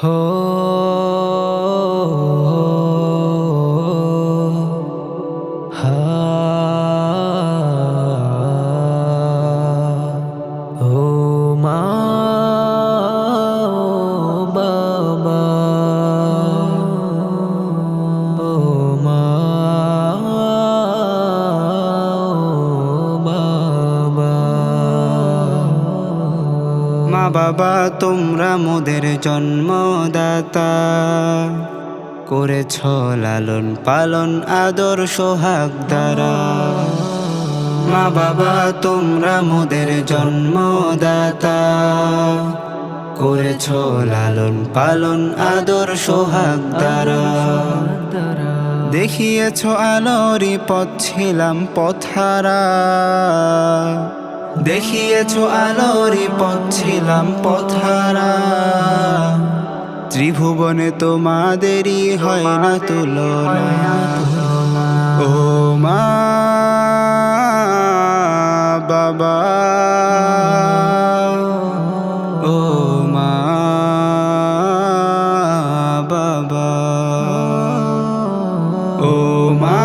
হো হা ও মা ও বাবা ও মা ও বাবা। মা বাবা তোমরা মোদের জন্মদাতা, করেছ লালন পালন আদর সোহাগ দ্বারা। মা বাবা তোমরা মোদের জন্মদাতা, করেছ লালন পালন আদর সোহাগ দ্বারা। দেখিয়েছ আলোরই পথ ছিলাম পথহারা, দেখিয়েছ আলোরই পথ ছিলাম পথহারা। ত্রিভুবনে তোমাদেরই হয় না তুলনা। ও মা বাবা ও মা বাবা ও মা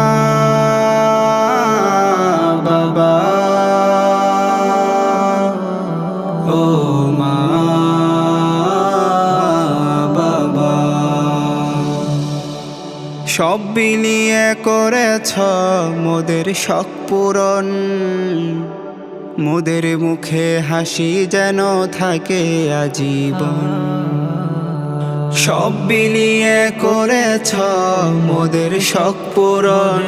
বাবা ও মা বাবা। সব বিলিয়ে করেছ মোদের শখ পূরণ, মোদের মুখে হাসি যেন থাকে আজীবন। সব বিলিয়ে করেছ মোদের শখ পূরণ,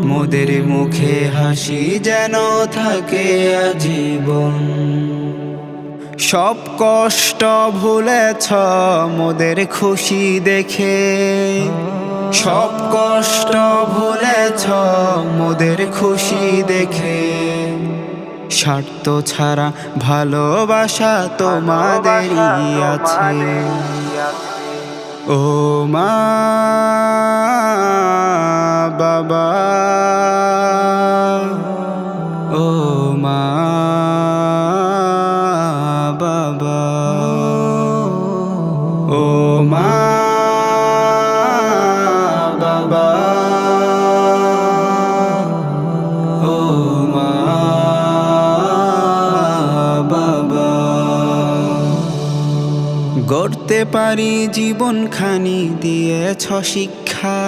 মোদের মুখে হাসি যেন থাকে আজীবন। সব কষ্ট ভুলেছ মোদের খুশি দেখে, সব কষ্ট ভুলেছ মোদের খুশি দেখে। স্বার্থ ছাড়া ভালোবাসা তোমাদেরই আছে। ও মা বাবা ও মা বাবা ও মা বাবা ও মা বাবা। গড়তে পারি জীবনখানি দিয়েছ শিক্ষা,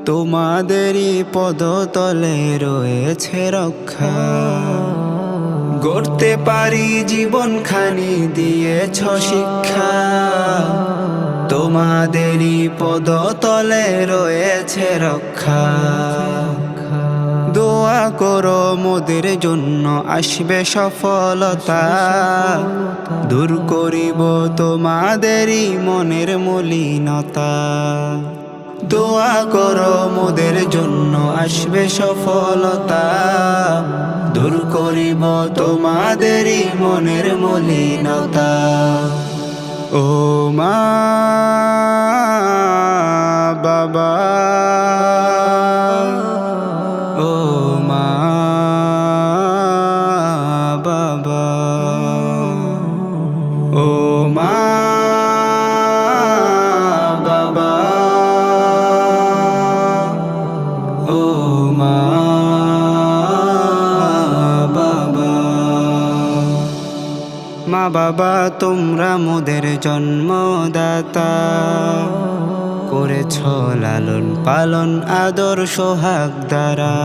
তোমাদেরই পদতলে রয়েছে রক্ষা। গড়তে পারি জীবনখানি দিয়েছ শিক্ষা, তোমাদেরই পদতলে রয়েছে রক্ষা। দোয়া করো মোদের জন্য আসবে সফলতা, দূর করিব তোমাদেরই মনের মলিনতা। দোয়া করো মোদের জন্য আসবে সফলতা, দূর করিব তোমাদেরই মনের মলিনতা। ও মা বাবা ও মা বাবা ও মা বাবা ও মা বাবা। মা বাবা তোমরা মোদের জন্মদাতা, করেছ লালন পালন আদর সোহাগ দ্বারা।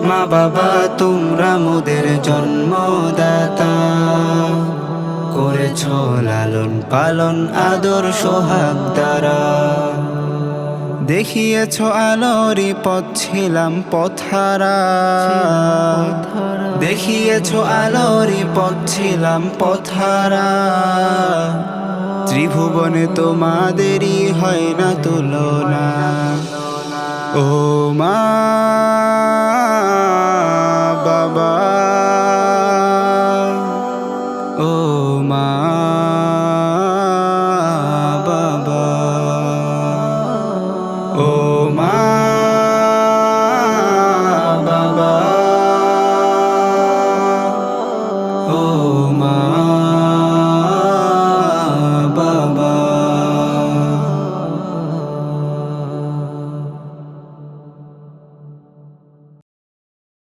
মা বাবা তোমরা মোদের জন্মদাতা, করেছ লালন পালন আদর সোহাগ দ্বারা। দেখিয়েছ আলোরই পথ ছিলাম পথহারা, দেখিয়েছ আলোরই পথ ছিলাম পথহারা। ত্রিভুবনে তোমাদেরই হয় না তুলনা। ও মা বাবা ও মা